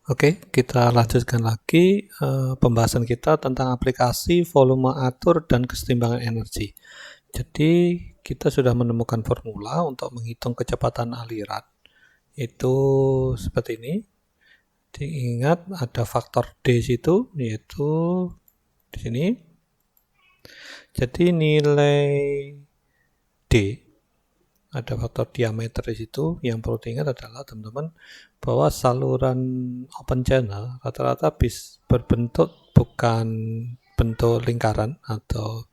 Oke, kita lanjutkan lagi pembahasan kita tentang aplikasi volume atur dan kesetimbangan energi. Jadi kita sudah menemukan formula untuk menghitung kecepatan aliran. Itu seperti ini. Diingat ada faktor D situ, yaitu di sini. Jadi nilai D, ada faktor diameter di situ. Yang perlu diingat adalah teman-teman bahwa saluran open channel rata-rata berbentuk bukan bentuk lingkaran atau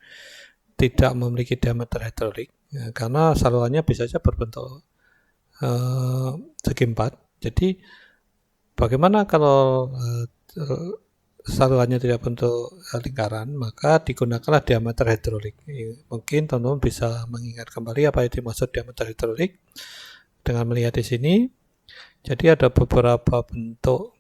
tidak memiliki diameter hidrolik, karena salurannya bisa saja berbentuk segi empat. Jadi bagaimana kalau salurannya tidak bentuk lingkaran, maka digunakanlah diameter hidrolik. Mungkin teman-teman bisa mengingat kembali apa yang dimaksud diameter hidrolik dengan melihat di sini. Jadi ada beberapa bentuk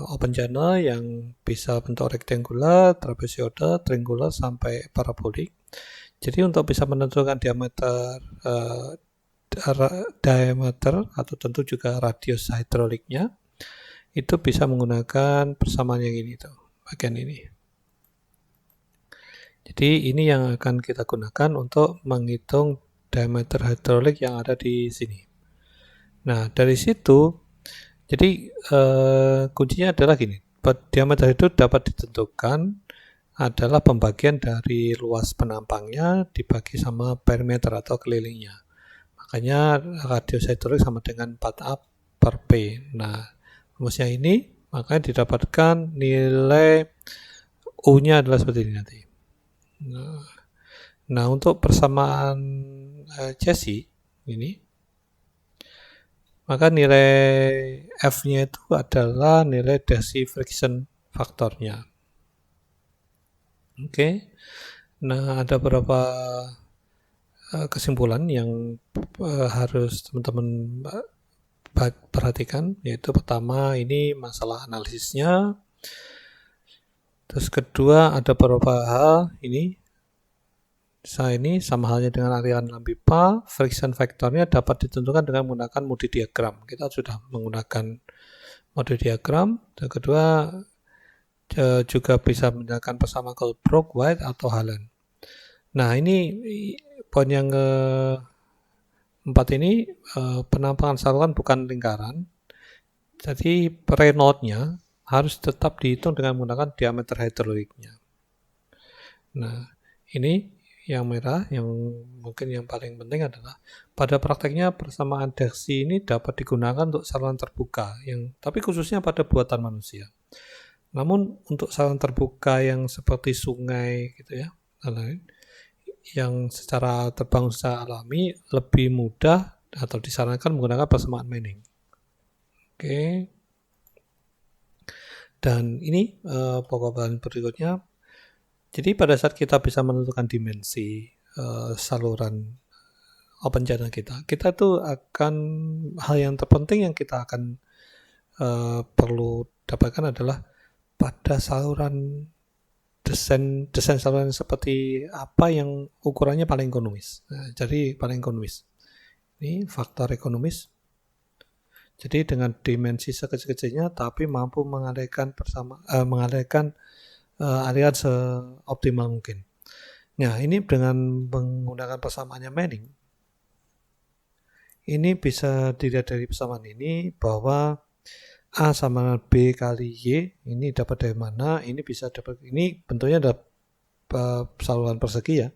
open channel yang bisa bentuk rektangular, trapezoide, triangular, sampai parabolik. Jadi untuk bisa menentukan diameter atau tentu juga radius hidroliknya, itu bisa menggunakan persamaan yang ini tuh, bagian ini. Jadi ini yang akan kita gunakan untuk menghitung diameter hidrolik yang ada di sini. Nah, dari situ, jadi kuncinya adalah gini, diameter itu dapat ditentukan adalah pembagian dari luas penampangnya dibagi sama perimeter atau kelilingnya. Makanya radius hidrolik sama dengan 4A per P. Nah, rumusnya ini makanya didapatkan nilai U-nya adalah seperti ini nanti. Nah, untuk persamaan chassis ini, maka nilai F-nya itu adalah nilai Darcy friction faktornya. Oke. Nah, ada beberapa kesimpulan yang harus teman-teman perhatikan, yaitu pertama ini masalah analisisnya. Terus kedua ada beberapa hal ini sama halnya dengan aliran dalam pipa, friction factornya dapat ditentukan dengan menggunakan Moody diagram. Kita sudah menggunakan Moody diagram. Dan kedua juga bisa menggunakan persamaan Goldbrook, White, atau Hallen. Nah, ini poin yang keempat ini, penampangan saluran bukan lingkaran. Jadi Reynolds-nya harus tetap dihitung dengan menggunakan diameter hidroliknya. Nah, ini yang merah, yang mungkin yang paling penting adalah pada prakteknya persamaan Darcy ini dapat digunakan untuk saluran terbuka, tapi khususnya pada buatan manusia. Namun untuk saluran terbuka yang seperti sungai gitu ya, yang secara terbangun secara alami lebih mudah atau disarankan menggunakan persamaan Manning. Oke. Dan ini pokok bahan berikutnya. Jadi pada saat kita bisa menentukan dimensi saluran open channel kita tuh akan, hal yang terpenting yang kita akan perlu dapatkan adalah pada saluran desain saluran seperti apa yang ukurannya paling ekonomis. Nah, jadi paling ekonomis. Ini faktor ekonomis. Jadi dengan dimensi sekecil-kecilnya tapi mampu mengalirkan aliran seoptimal mungkin. Nah, ini dengan menggunakan persamaannya Manning, ini bisa dilihat dari persamaan ini bahwa A sama dengan B kali Y, ini dapat dari mana? Ini bisa dapat, ini bentuknya adalah saluran persegi ya.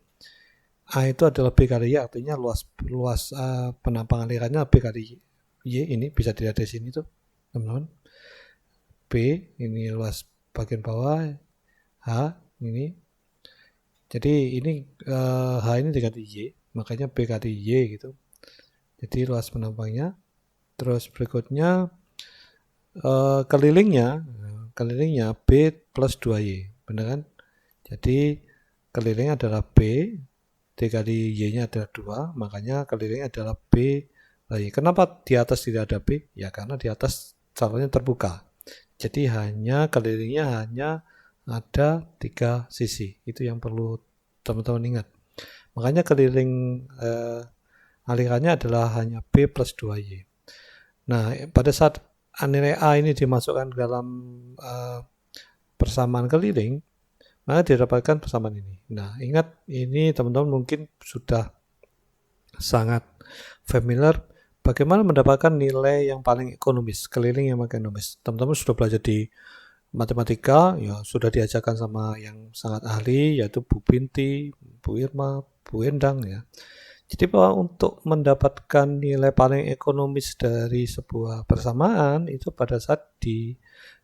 A itu adalah B kali Y, artinya luas penampang alirannya B kali Y. Ini bisa dilihat dari sini tuh, teman-teman. B ini luas bagian bawah, H ini. Jadi ini H ini dikali Y, makanya B kali Y gitu. Jadi luas penampangnya. Terus berikutnya kelilingnya B plus 2Y, benar kan? Jadi kelilingnya adalah B, dikali Y-nya adalah 2, makanya kelilingnya adalah B. Kenapa di atas tidak ada B? Ya karena di atas salurnya terbuka. Jadi kelilingnya hanya ada 3 sisi. Itu yang perlu teman-teman ingat. Makanya keliling alirannya adalah hanya B plus 2Y. Nah, pada saat nilai A ini dimasukkan dalam persamaan keliling, maka didapatkan persamaan ini. Nah, ingat ini teman-teman mungkin sudah sangat familiar bagaimana mendapatkan nilai yang paling ekonomis, keliling yang paling ekonomis. Teman-teman sudah belajar di matematika, ya sudah diajarkan sama yang sangat ahli, yaitu Bu Binti, Bu Irma, Bu Endang ya. Jadi bahwa untuk mendapatkan nilai paling ekonomis dari sebuah persamaan itu pada saat di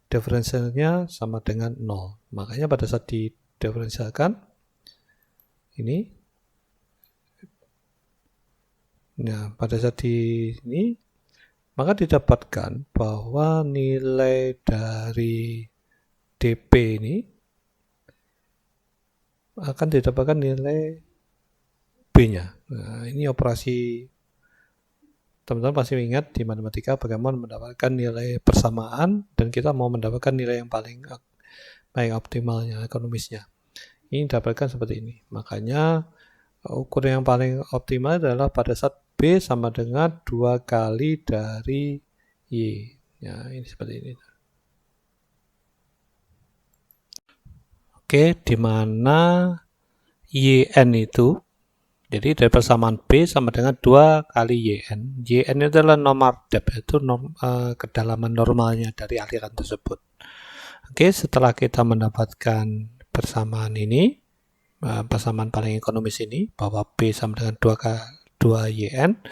diferensialnya sama dengan 0. Makanya pada saat didiferensialkan ini, nah pada saat ini maka didapatkan bahwa nilai dari DP ini akan didapatkan nilai B-nya. Nah, ini operasi teman-teman pasti ingat di matematika bagaimana mendapatkan nilai persamaan dan kita mau mendapatkan nilai yang paling optimalnya, ekonomisnya. Ini dapatkan seperti ini. Makanya ukuran yang paling optimal adalah pada saat B sama dengan 2 kali dari Y. Ya, ini seperti ini. Oke, di mana YN itu, jadi dari persamaan B sama dengan 2 kali YN. YN itu adalah nomor depth, itu kedalaman normalnya dari aliran tersebut. Oke, setelah kita mendapatkan persamaan ini, persamaan paling ekonomis ini, bahwa B sama dengan 2 YN,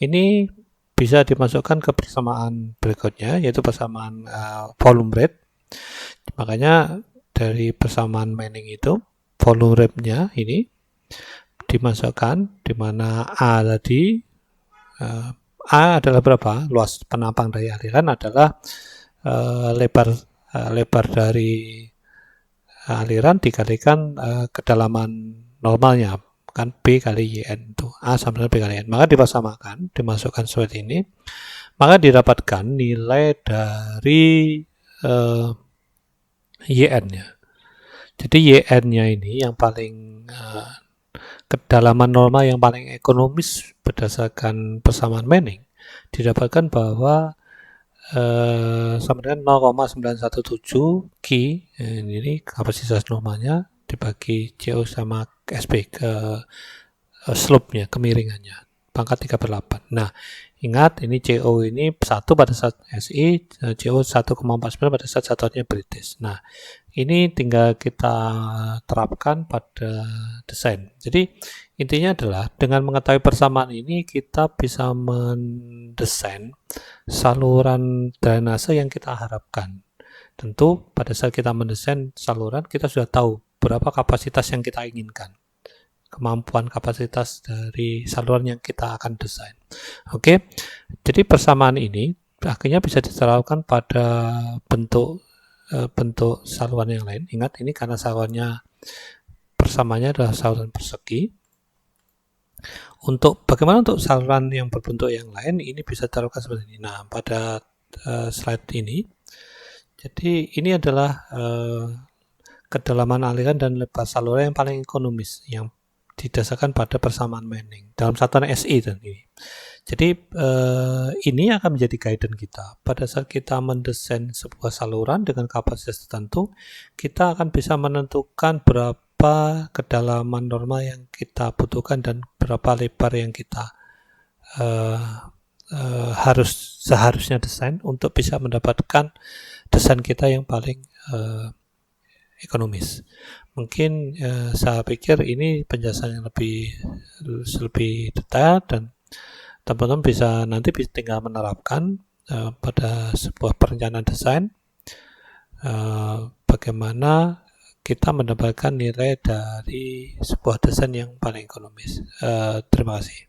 ini bisa dimasukkan ke persamaan berikutnya, yaitu persamaan volume rate. Makanya dari persamaan Manning itu, volume rate-nya ini dimasukkan, di mana A tadi, A adalah berapa? Luas penampang dari aliran adalah lebar dari aliran dikalikan kedalaman normalnya, kan B kali YN itu, A sama dengan B kali YN. Maka dipersamakan, dimasukkan seperti ini, maka didapatkan nilai dari YN-nya. Jadi YN-nya ini yang paling kedalaman normal yang paling ekonomis berdasarkan persamaan Manning didapatkan bahwa sama dengan 0,917 Q, ini kapasitas normalnya dibagi CO sama SP ke slope-nya, kemiringannya, pangkat 3/8. Nah, ingat ini CO ini 1 pada saat SI, CO 1,49 pada saat satuannya British. Nah, ini tinggal kita terapkan pada desain. Jadi intinya adalah dengan mengetahui persamaan ini kita bisa mendesain saluran drainase yang kita harapkan. Tentu pada saat kita mendesain saluran kita sudah tahu berapa kapasitas yang kita inginkan, kemampuan kapasitas dari saluran yang kita akan desain. Oke, jadi persamaan ini akhirnya bisa diterapkan pada bentuk saluran yang lain. Ingat ini karena salurannya persamaannya adalah saluran persegi. Bagaimana untuk saluran yang berbentuk yang lain, ini bisa diterapkan seperti ini. Nah, pada slide ini, jadi ini adalah kedalaman aliran dan lebar saluran yang paling ekonomis yang didasarkan pada persamaan Manning dalam satuan SI dan ini. Jadi ini akan menjadi guidance kita. Pada saat kita mendesain sebuah saluran dengan kapasitas tertentu, kita akan bisa menentukan berapa kedalaman normal yang kita butuhkan dan berapa lebar yang kita seharusnya desain untuk bisa mendapatkan desain kita yang paling ekonomis. Mungkin saya pikir ini penjelasan yang lebih detail dan teman-teman bisa nanti tinggal menerapkan pada sebuah perencanaan desain bagaimana kita mendapatkan nilai dari sebuah desain yang paling ekonomis. Terima kasih.